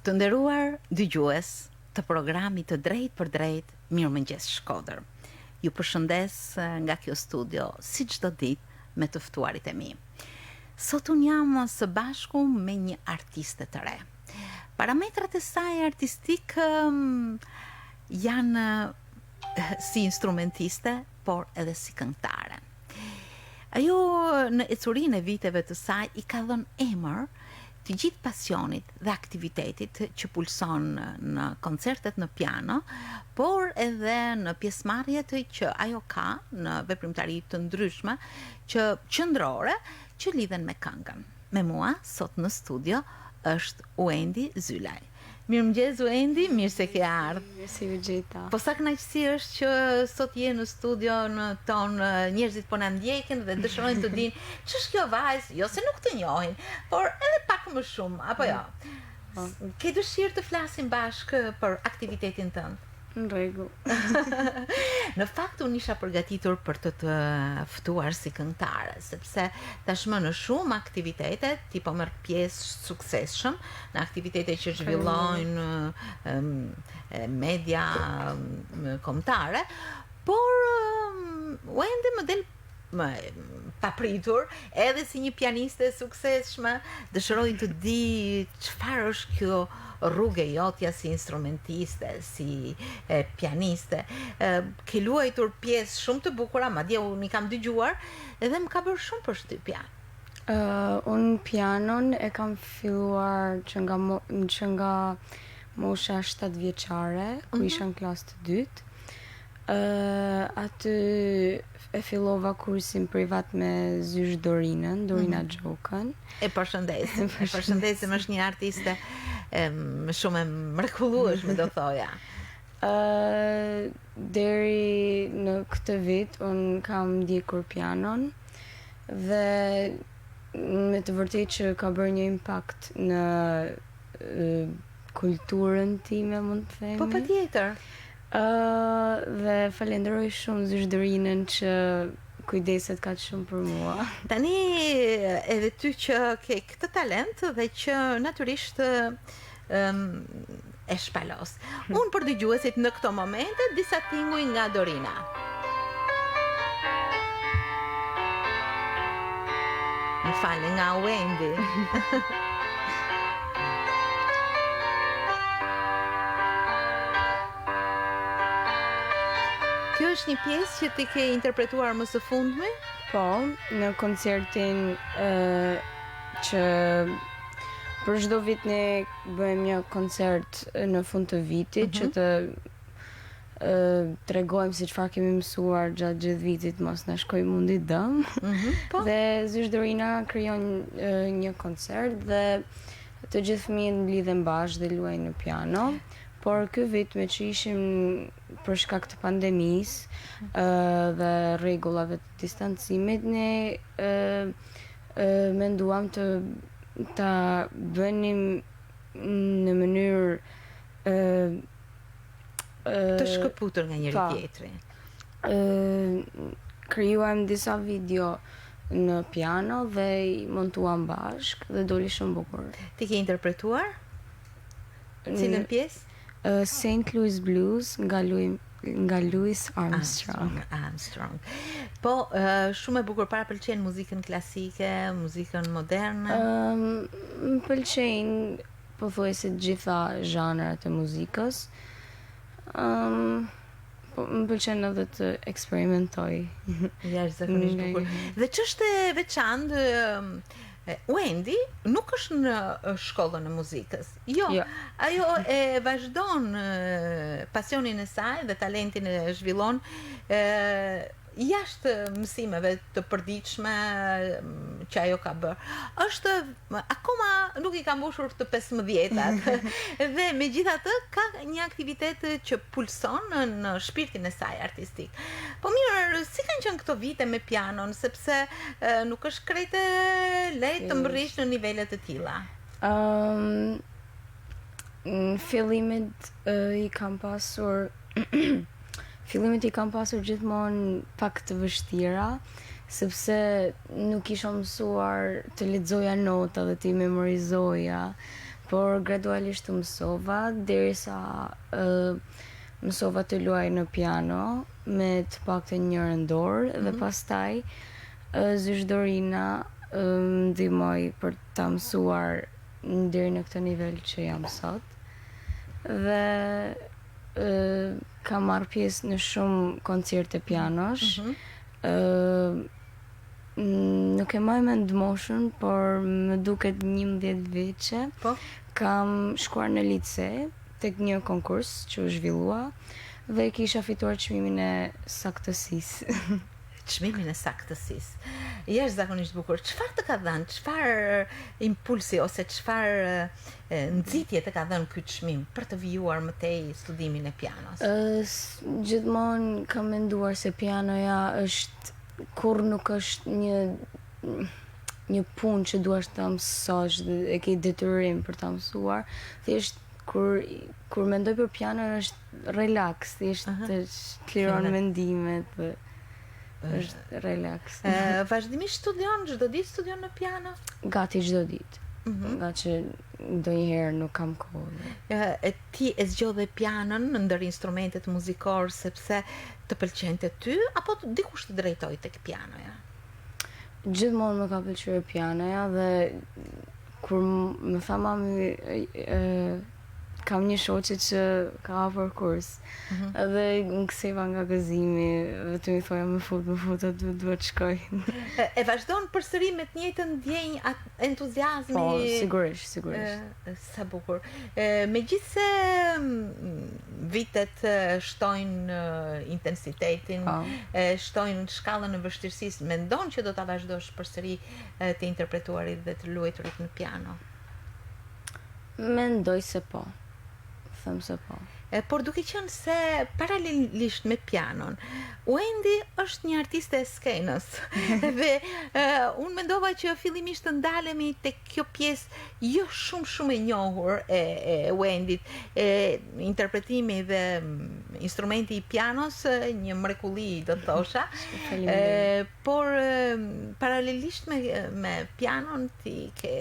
Të nderuar dëgjues të programit të Drejt për Drejt, Mirëmëngjes Shkodër. Ju përshëndes nga kjo studio si çdo ditë me të ftuarit e mi. Sot unë jam së bashku me një artiste të re. Parametrat e saj artistik janë si instrumentiste, por edhe si këngëtare. Ajo në ecurinë e viteve të saj i ka dhënë emër të gjithë pasionit dhe aktivitetit që pulson në koncertet në piano, por edhe në pjesëmarrjet që ajo ka në veprimtari të ndryshme që qëndrore që lidhen me këngën. Me mua sot në studio është Uendi Zylaj. Mirëmëngjes Uendi, mirë se ke ardhur. Mirë se u gjeta. Po sa kënaqësi është që sot je në studio në ton, njerëzit po na ndjekin dhe dëshirojnë të dinë ç'është kjo vajzë, jo se nuk të njohin, por edhe pak më shumë, apo jo. Ke dëshirë të flasim bashkë për aktivitetin tënd? Në rregull. Në fakt unë isha përgatitur për të ftuar si këngëtare, sepse tashmë në shumë aktivitete ti po merr pjesë suksesshëm në aktivitete që zhvillojnë media kombëtare, por Wendy më del papritur edhe si një pianiste e suksesshme, dëshiroj të di çfarë është kjo rrugë jotja si instrumentiste, si pianiste. Ke luajtur pjesë shumë të bukura, madje unë i kam dëgjuar edhe më ka bërë shumë përshtypje. Unë pianon e kam filluar që nga mosha 7 vjeçare, ku isha në klasë të dytë. Aty e fillova kursin privat me Zysh Dorinën, Dorina Gjokën. E përshëndesim. Është një artiste shumë e mrekullueshme, do thoja. Deri në këtë vit unë kam ndjekur pianon dhe me të vërtetë që ka bërë një impakt në kulturën time, mund të themi. Po patjetër. Dhe falenderoj shumë Zysh Dorinën që kujdeset kaq shumë për mua. Tani edhe ty që ke këtë talent dhe që natyrisht e shpalos. Unë për dëgjuesit në këto momente disa tinguj nga Dorina. Më falë nga Wendy. Kjo është një pjesë që ti ke interpretuar më së fundmi? Po, në koncertin që për çdo vit ne bëjmë një koncert në fund të vitit që të tregojmë si çfarë kemi mësuar gjatë gjithë vitit, mos na shkojë mundi dëm. Po. Dhe Zysh Dorina krijon një koncert dhe të gjithë fëmijët mblidhen bashkë dhe luajnë në piano. Por ky vit me që ishim për shkak të pandemisë dhe rregullave të distancimit, ne menduam ta bënim në mënyrë të shkëputur nga njëri tjetri. Krijuam disa video në piano dhe i montuam bashkë dhe doli shumë bukur. Ti ke interpretuar? Cilën pjesë? St. Louis Blues nga Louis Armstrong. Po, shumë e bukur. Para pëlqen muzikën klasike, muzikën moderne? Më pëlqejnë pothuajse të gjitha zhanrat e muzikës. Po më pëlqen edhe të eksperimentoj. Jashtëzakonisht bukur. Dhe ç'është e veçantë Wendy nuk është në shkollën e muzikës. Jo. Ajo e vazhdon pasionin e saj dhe talentin e zhvillon jashtë mësimeve të përditshme që ajo ka bërë. Është akoma nuk i ka mbushur të 15-tat dhe megjithatë ka një aktivitet që pulson në shpirtin e saj artistik. Po mirë, si kanë qenë këto vite me pianon, sepse nuk është krejt e lehtë të mbërrish në nivele të tilla. Në fillimet i kam pasur Fillimet i kam pasur gjithmonë pak të vështira, sepse nuk isha mësuar të lexoja nota dhe të i memorizoja, por gradualisht të mësova derisa mësova të luaj në piano me të paktën njërën dorë dhe pastaj zyshërina më ndihmoi për ta mësuar deri në këtë nivel që jam sot. Dhe kam marrë pjesë në shumë koncerte pianosh. Nuk e maj mend moshën, por më duket 11 vjeçe. Po? Kam shkuar në lice tek një konkurs që u zhvillua dhe kisha fituar çmimin e saktësisë. Çmimin e saktësisë. Jashtëzakonisht bukur. Çfarë të ka dhënë? Çfarë impulsi ose çfarë nxitje të ka dhënë ky çmim për të vijuar më tej studimin e pianos? Gjithmonë kam menduar se pianoja është kur nuk është një punë që duash ta mësosh dhe e ke detyrim për ta mësuar, thjesht kur mendoj për piano është relax, thjesht të kliron mendimet dhe është relax. Vazhdimisht studion, çdo ditë studion në piano? Gati çdo ditë. Nga që ndonjëherë nuk kam kohë. Ti e zgjodhe pianon ndër instrumentet muzikor sepse të pëlqente ty apo dikush të drejtoi tek pianoja? Gjithmonë më ka pëlqyer pianoja dhe kur më tha mami kam një shoqe që ka hapur kurs. Dhe më ktheva nga gëzimi, vetëm i thoja më fut aty, duhet të shkoj. E vazhdon përsëri me të njëjtën ndjenjë, entuziazmi? Po, sigurisht. Sa bukur. Megjithse vitet shtojnë intensitetin, shtojnë shkallën e vështirësisë, mendon që do ta vazhdosh përsëri të interpretuarit dhe të luajturit në piano? Mendoj se po. Them se po. Por duke qenë se paralelisht me pianon, Wendy është një artiste e skenës. Dhe unë mendova që fillimisht të ndalemi tek kjo pjesë jo shumë e njohur e Wendyt, interpretimi dhe instrumenti i pianos, një mrekulli do të thosha. Por paralelisht me pianon ti ke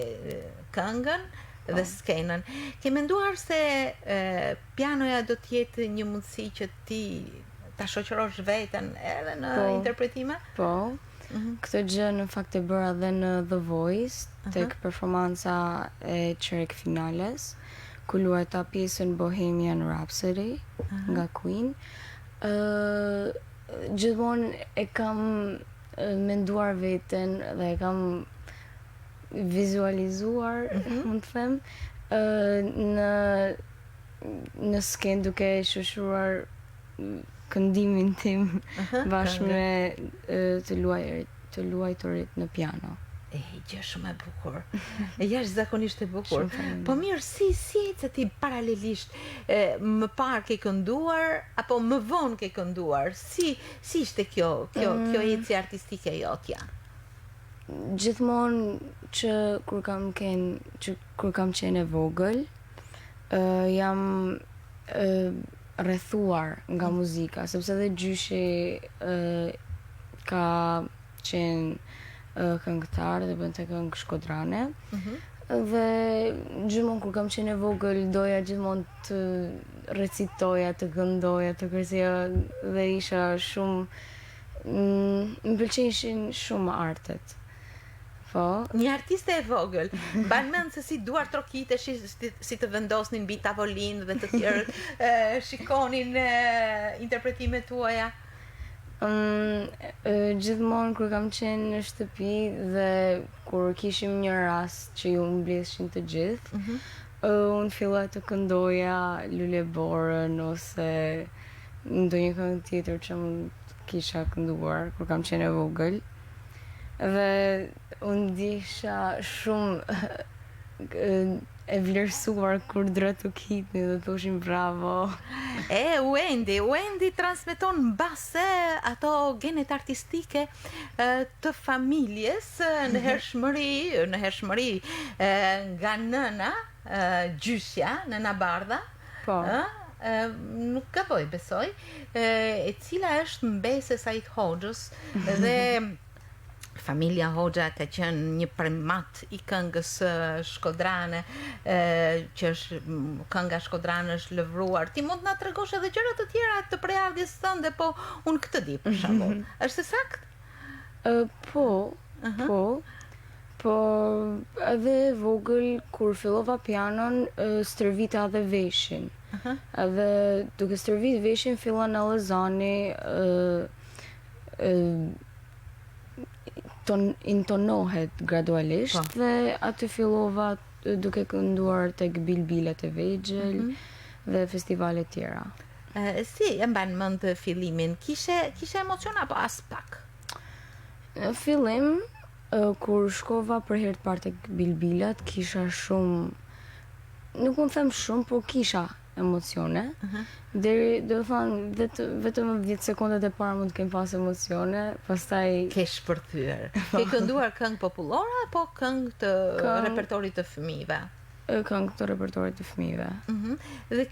këngën dhe skenën. Ke menduar se pianoja do të jetë një mundësi që ti ta shoqërosh veten edhe në interpretime? Po. Këtë gjë në fakt e bëra dhe në The Voice, tek performanca e çerek finales, ku luajta pjesën Bohemian Rhapsody nga Queen. Gjithmonë e kam menduar veten dhe e kam vizualizuar, mund të them, në skenë duke shoqëruar këndimin tim bashkë me të luajturit në piano. Gjë shumë e bukur. Jashtëzakonisht e bukur. Po mirë, si ecë ti paralelisht? Më parë ke kënduar apo më vonë ke kënduar? Si ishte kjo ecje artistike jotja? Gjithmonë që kur kam qenë e vogël, jam rrethuar nga muzika, sepse dhe gjyshi ka qenë këngëtar dhe bënte këngë shkodrane. Dhe gjithmonë kur kam qenë e vogël doja gjithmonë të recitoja, të këndoja, të kërceja dhe isha shumë më pëlqejshin shumë artet. Po. Një artiste e vogël, mban mend se si duar trokitesh, si të vendosnin mbi tavolinë dhe të tjerë shikonin interpretimet tuaja? Gjithmonë kur kam qenë në shtëpi dhe kur kishim një rast që ju mbledhshin të gjithë, unë filloj të këndoja Luleborën ose ndonjë këngë tjetër që më kisha kënduar kur kam qenë e vogël. Dhe unë ndisha shumë e vlerësuar kur drejt u kitni dhe thoshin bravo. Wendy transmeton mbase ato genet artistike të familjes në hershmëri nga nëna, gjysja, nëna Bardha. Po. Nuk gaboj, besoj, e cila është mbese Sajt Hoxhës dhe familja Hoxha ka qenë një primat i këngës shkodrane, që është kënga shkodrane është lëvruar. Ti mund na tregosh edhe gjëra të tjera të prejardhjes tënde, po unë këtë di për shembull. Është sakt? Po edhe vogël kur fillova pianon stërvita edhe veshin. Edhe duke stërvit veshin fillon Allezani intonohet gradualisht dhe aty fillova duke kënduar tek bilbilet e vegjël dhe festivale tjera. Si e mban mend fillimin? Kishe emocion apo as pak? Në fillim kur shkova për herë të parë tek bilbilat, kisha shumë, nuk mund them shumë, por kisha emocione. Deri, do të thonë, vetëm 10 sekondat e para mund të kem pas emocione, pastaj ke shpërthyer. Ke kënduar këngë popullore apo këngë të repertorit të fëmijëve? Këngë të repertorit të fëmijëve. Dhe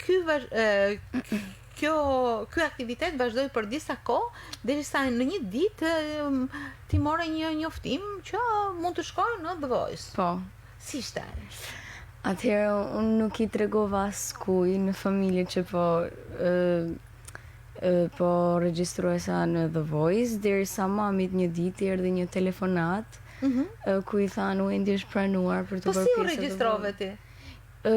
ky aktivitet vazhdoi për disa kohë, derisa në një ditë ti more një njoftim që mund të shkojë në The Voice. Po. Si ishte? Atëherë unë nuk i tregova askujt në familje që po regjistruesa në The Voice, derisa mamit një ditë erdhi një telefonat ku i thanë Wendi është pranuar për të bërë pjesë. Po si u regjistrove ti?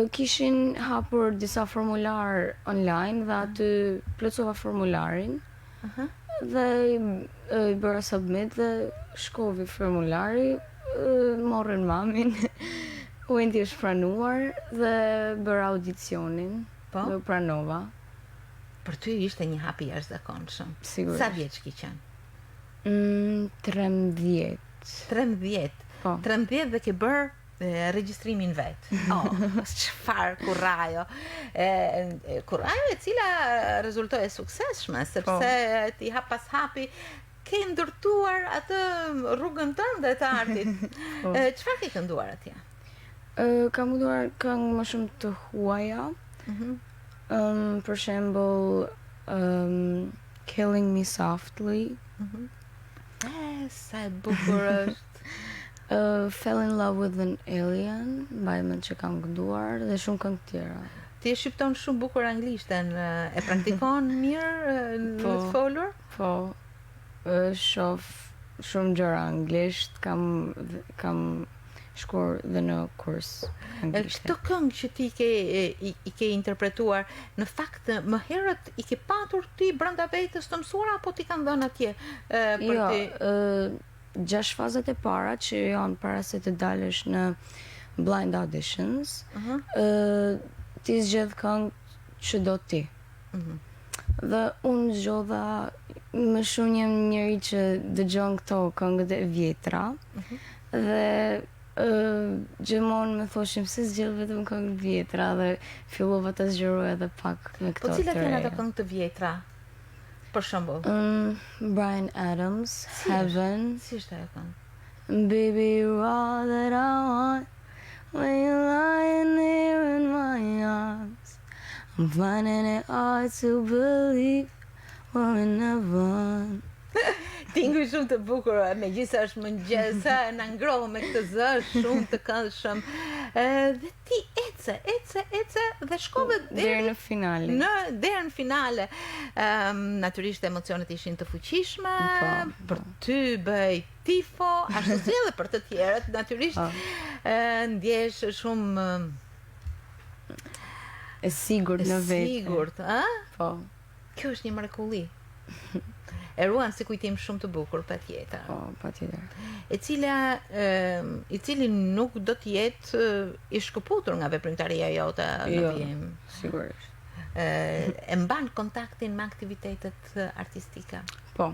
Kishin hapur disa formular online dhe aty plotësova formularin dhe i bëra submit dhe shkovi formulari, morën mamin. Wendi është pranuar dhe bëra audicionin dhe pranova. Për ty ishte një hap i jashtëzakonshëm. Sigurisht. Sa vjeç ke qenë? 13. 13. Po. 13 dhe ke bërë regjistrimin vet. Çfarë kurrajo. Kurrajo e cila rezultoi e suksesshme, sepse ti hap pas hapi ke ndërtuar atë rrugën tënde të artit. Çfarë ke kënduar atje? Kam kënduar këngë më shumë të huaja. Për shembull Killing Me Softly. Sa e bukur është. Fell in Love with an Alien, mbajmë që kam kënduar dhe shumë këngë tjera. Ti e shqipton shumë bukur anglishten, e praktikon mirë në të folur? Po, shoh shumë gjëra anglisht, kam shkuar dhe në kurs anglishte. Këto këngë që ti i ke interpretuar, në fakt më herët i ke patur ti brenda vetes të mësuara apo ti kanë dhënë atje për ti? 6 fazat e para që janë para se të dalësh në blind auditions, ti zgjedh këngë që do ti. Dhe unë zgjodha, më shumë jam njëri që dëgjon këto këngët e vjetra, dhe gjithmonë më thoshin pse zgjedh vetëm këngë vjetra dhe fillova të zgjeroj edhe pak me këto të reja. Po cilat janë ato këngë të vjetra? Për shembull, Bryan Adams, Heaven. Si është ajo këngë? Baby, you're all that I want when you're lying there in my arms. I'm finding it hard to believe we're in heaven. Tinguj shumë të bukur, megjithëse është mëngjes, na ngroh me këtë zë shumë të këndshëm. Dhe ti ece dhe shkove deri në finale. Deri në finale. Natyrisht emocionet ishin të fuqishme, për ty bëj tifo, ashtu si edhe për të tjerët, natyrisht ndjesh shumë e sigurt në vetë. Sigurt, a? Po. Kjo është një mrekulli. E ruan si kujtim shumë të bukur, patjetër. Po, patjetër. I cili nuk do të jetë i shkëputur nga veprimtaria jote në vijim. Sigurisht. E mban kontaktin me aktivitetet artistike? Po.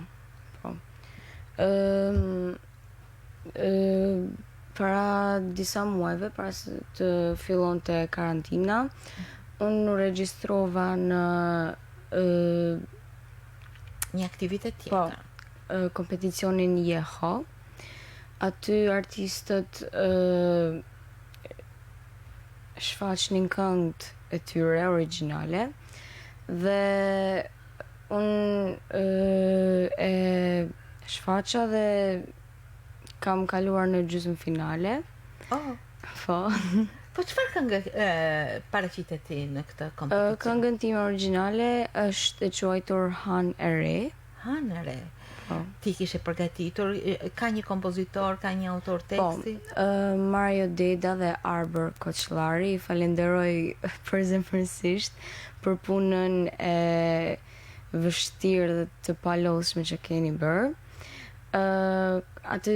Para disa muajve, para se të fillonte karantina, unë u regjistrova në një aktivitet tjetër. Po, kompeticionin JEHO. Aty artistët shfaqnin këngët e tyre origjinale dhe unë e shfaqa dhe kam kaluar në gjysmë finale. Oh, Po. po çfarë këngë paraqitet ti në këtë kompeticion? Këngën time origjinale është e quajtur Han e Re. Han e Re. Po. Ti kishe përgatitur, ka një kompozitor, ka një autor teksti? Po, Mario Deda dhe Arbër Koçllari, falenderoj përzemërsisht për punën e vështirë dhe të palosshme që keni bërë. Atë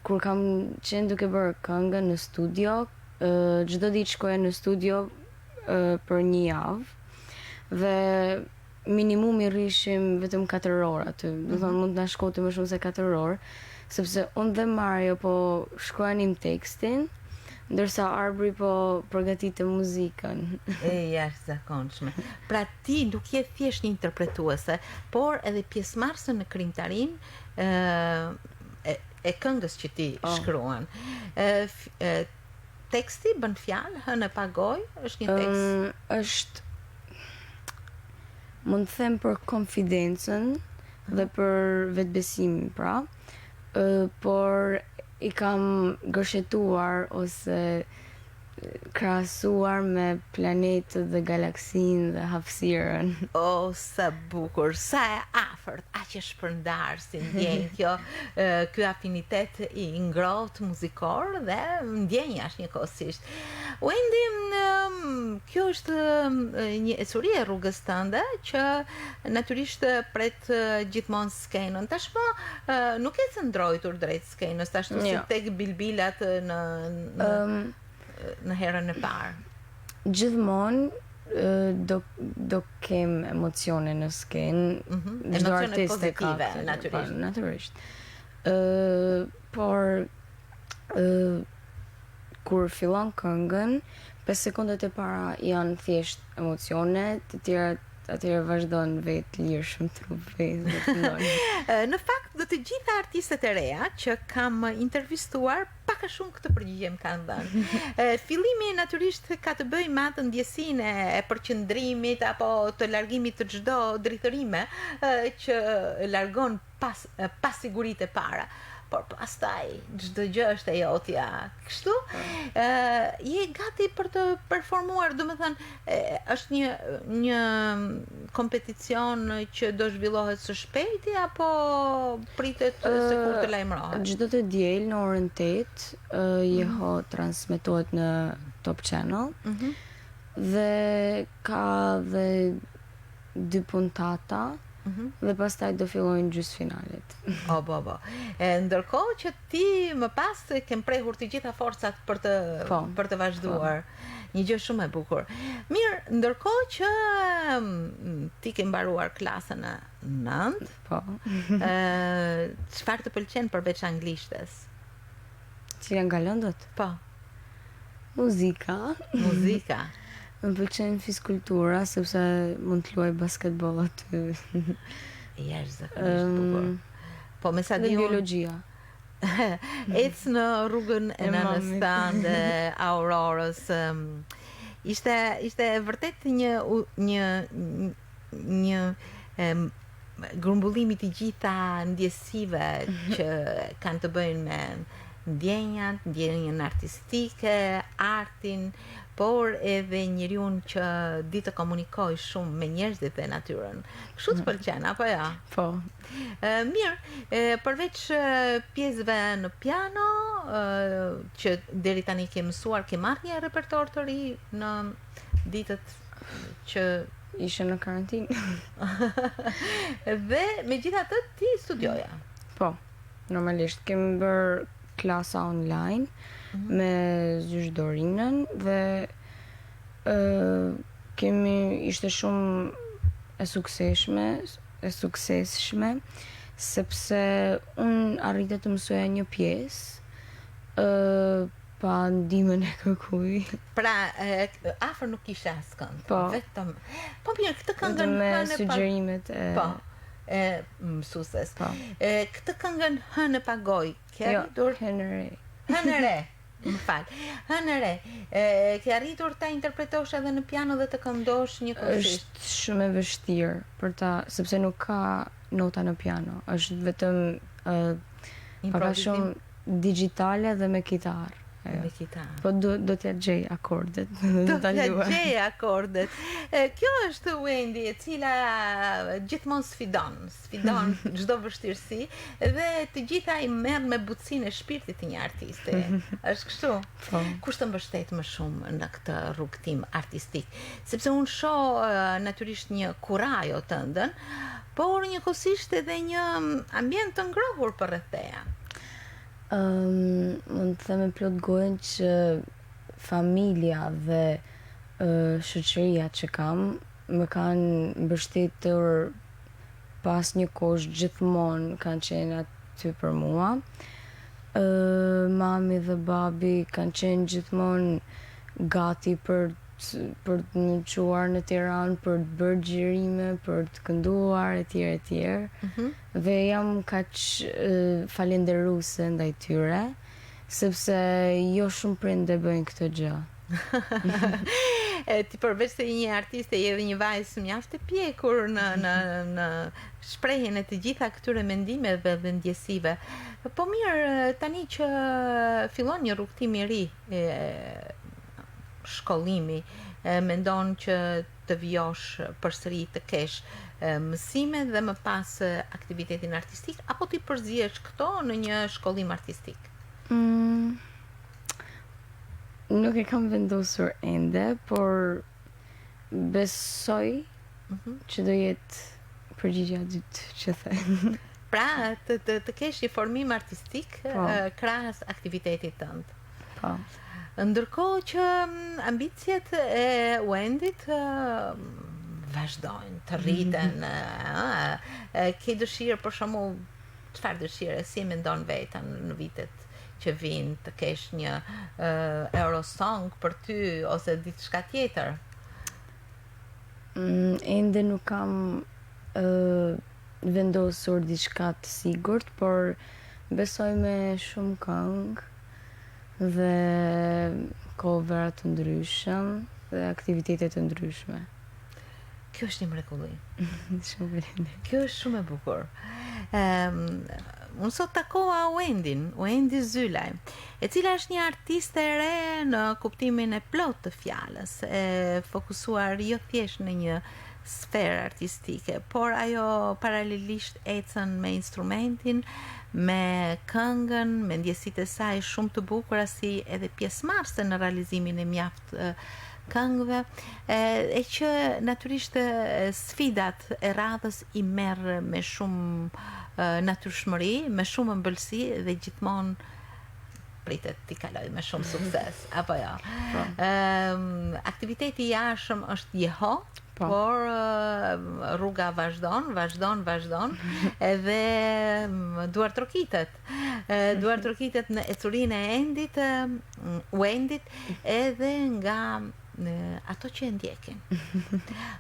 kur kam qenë duke bërë këngën në studio, çdo ditë shkoja në studio për një javë dhe minimumi rrishim vetëm 4 orë aty. Do thonë mund të na shkote më shumë se 4 orë, sepse unë dhe Mario po shkruanim tekstin, ndërsa Arbri po përgatitej muzikën. E jashtëzakonshme. Pra ti nuk je thjesht një interpretuese, por edhe pjesëmarrëse në krijimtarinë e këngës që ti shkruan. Teksti bën fjalë, hënë pagoj, është një tekst. Është mund të them për konfidencën dhe për vetbesimin, pra. Por i kam gërshetuar ose krahasuar me planetët dhe galaksinë dhe hapësirën. O, sa bukur, sa e afërt, aq e shpërndar si ndjen kjo, ky afinitet i ngrohtë muzikor dhe ndjenjash njëkohësisht. Wendy, kjo është një ecuri e rrugës tënde që natyrisht pret gjithmonë skenën. Tashmë nuk e të ndrojtur drejt skenës, ashtu si tek bilbilat në herën e parë. Gjithmonë do kem emocione në skenë, çdo artist e ka, natyrisht. Por kur fillon këngën, 5 sekondat e para janë thjesht emocione, të tjerat atëherë vazhdon vetë lirshëm trup vetë. Në fakt, do të gjitha artistët e reja që kam intervistuar, pak a shumë këtë përgjigje kanë dhënë. Fillimi natyrisht ka të bëjë me atë ndjesinë e përqendrimit apo të largimit të çdo drithërime që largon pas siguritë e para. Por pastaj çdo gjë është e jotja. Kështu, je gati për të performuar, domethënë është një kompeticion që do zhvillohet së shpejti apo pritet se kur të lajmërohet? Çdo të diel në orën 8 jeho transmetohet në Top Channel. Dhe ka dhe 2 puntata. Dhe pastaj do fillojnë gjysmëfinalet. Po. Ndërkohë që ti më pas ke prehur të gjitha forcat për të vazhduar. Një gjë shumë e bukur. Mirë, ndërkohë që ti ke mbaruar klasën e 9, çfarë të pëlqen përveç anglishtes? Cila nga lëndët? Po. Muzika. Më pëlqen fizkultura sepse mund të luaj basketboll aty. Jashtëzakonisht bukur. Po me sa di biologjia. Ec në rrugën e nënës tande, Aurorës. Ishte vërtet një grumbullimi të gjitha ndjesive që kanë të bëjnë me ndjenjën artistike, artin, por edhe njeriun që di të komunikoj shumë me njerëzit dhe natyrën. Kështu të pëlqen, apo ja? Po. Mirë, përveç pjesëve në piano, që deri tani ke mësuar, ke marrë një repertor të ri në ditët që ishe në karantinë. Dhe megjithatë ti studioja. Po, normalisht kemi bërë klasa online me zyshdorinën dhe ishte shumë e suksesshme sepse unë arrita të mësoja një pjesë pa ndihmën e kërkuj. Pra, afër nuk kisha askënd. Po. Vetëm. Po mirë, këtë këngën me sugjerimet e mësueses. Po. Këtë këngën hënë pagoj. Hënë re. Më fal. Hënë re. Ke arritur ta interpretosh edhe në piano dhe të këndosh njëkohësisht? Është shumë e vështirë sepse nuk ka nota në piano. Është vetëm improvizim. digjitale dhe me kitarë. Me kitarë. Po do t'ja gjej akordet. Do t'ja gjej akordet. Kjo është Wendy, e cila gjithmonë sfidon çdo vështirësi dhe të gjitha i merr me butësinë e shpirtit të një artiste. Është kështu? Po. Kush të mbështet më shumë në këtë rrugtim artistik? Sepse unë shoh natyrisht një kurajo tëndën, por njëkohësisht edhe një ambient të ngrohur përreth teja. Mund të them me plot gojën që familja dhe shoqëria që kam më kanë mbështetur pas një kohësh, gjithmonë kanë qenë aty për mua. Mami dhe babi kanë qenë gjithmonë gati për të më çuar në Tiranë, për të bërë xhirime, për të kënduar etj. Dhe jam kaq falënderuese ndaj tyre, sepse jo shumë prindë bëjnë këtë gjë. Ti përveç se një artiste je edhe një vajzë mjaft e pjekur në shprehjen e të gjitha këtyre mendimeve dhe ndjesive. Po mirë, tani që fillon një rrugtim i ri, shkollimi, mendon që të vijosh përsëri të kesh mësime dhe më pas aktivitetin artistik, apo ti përzihesh këto në një shkollim artistik? Nuk e kam vendosur ende, por besoj që do jetë përgjigjja e dytë që them. Pra, të kesh një formim artistik krahas aktivitetit tënd. Po. Ndërkohë që ambicjet e Wendyt vazhdojnë të rriten, ke dëshirë, për shembull, çfarë dëshire, si e mendon veten në vitet që vinë, të kesh një Eurosong për ty ose diçka tjetër? Ende nuk kam vendosur diçka të sigurt, por besoj me shumë këngë dhe covera të ndryshëm dhe aktivitete të ndryshme. Kjo është një mrekulli. Shumë faleminderit. Kjo është shumë e bukur. Unë sot takova Wendy Zylaj, e cila është një artiste e re në kuptimin e plot të fjalës, e fokusuar jo thjesht në një sferë artistike, por ajo paralelisht ecën me instrumentin, me këngën, me ndjesitë e saj shumë të bukura si edhe pjesëmarrëse në realizimin e mjaft këngëve, e që natyrisht sfidat e radhës i merr me shumë natyrshmëri, me shumë ëmbëlsi dhe gjithmonë pritet t'i kaloj me shumë sukses, apo jo? Aktiviteti i jashtëm është jeho, por rruga vazhdon, edhe duar trokitet. Duar trokitet në ecurinë e Wendyt, edhe nga ato që e ndjekin.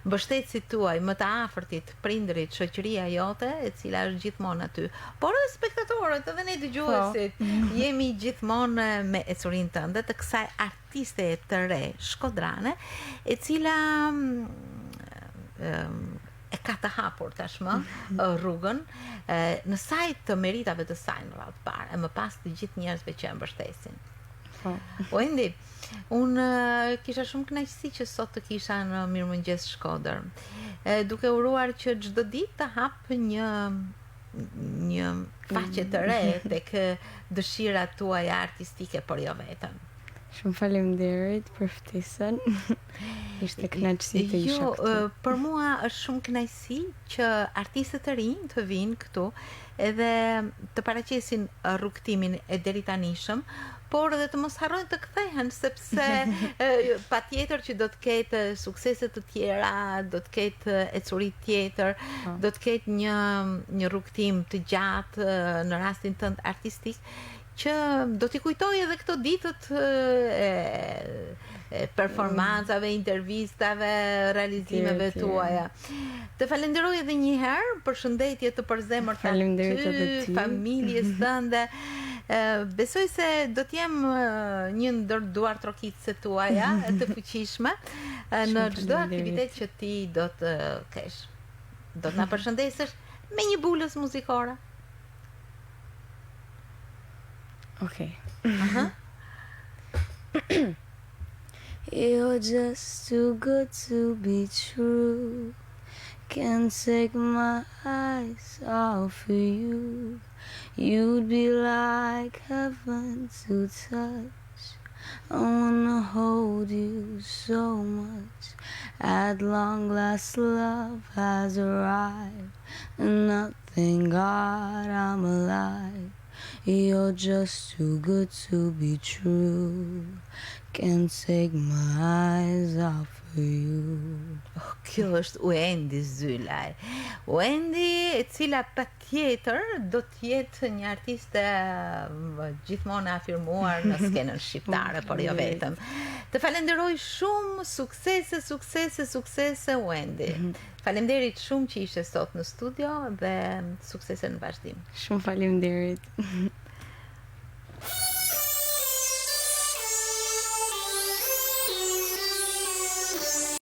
Mbështetësit tuaj, më të afërtit, prindërit, shoqëria jote, e cila është gjithmonë aty. Por edhe spektatorët, edhe ne dëgjuesit, jemi gjithmonë me ecurinë tënde të kësaj artiste të re shkodrane, e cila e ka të hapur tashmë rrugën në sajt të meritave të saj në radhë parë, e më pas të gjithë njerëzve që e mbështesin. Wendy, unë kisha shumë kënaqësi që sot të kisha në Mirëmëngjes Shkodër, duke uruar që çdo ditë të hap një faqe të re tek dëshirat tuaja artistike, por jo vetëm. Shumë faleminderit për ftesën. Ishte kënaqësi të isha këtu. Për mua është shumë kënaqësi që artistët të rinj të vinë këtu edhe të paraqesin rrugtimin e deritanishëm, por edhe të mos harrojnë të kthehen, sepse patjetër që do të ketë suksese të tjera, do të ketë ecuri tjetër, do të ketë një rrugtim të gjatë në rastin tënd artistik, që do t'i kujtoj edhe këto ditët performancave, intervistave, realizimeve tuaja. Të falenderoj edhe një herë për shëndetje të përzemërta ty, familjes tënde. Besoj se do t'jem një ndër duar trokitëse tuaja të fuqishme në çdo aktivitet që ti do të kesh. Do të na përshëndesësh me një bulës muzikore. Okay. Aha. You're just too good to be true. Can't take my eyes off of you. You'd be like heaven to touch. I wanna hold you so much. At long last, love has arrived, and nothing, God, I'm alive. You're just too good to be true. Can't take my eyes off of you. Kjo është Wendy Zylaj. Wendy, e cila patjetër do të jetë një artiste gjithmonë afirmuar në skenën shqiptare, por jo vetëm. Të falenderoj shumë, suksese Wendy. Faleminderit shumë që ishe sot në studio dhe suksese në vazhdim. Shumë faleminderit.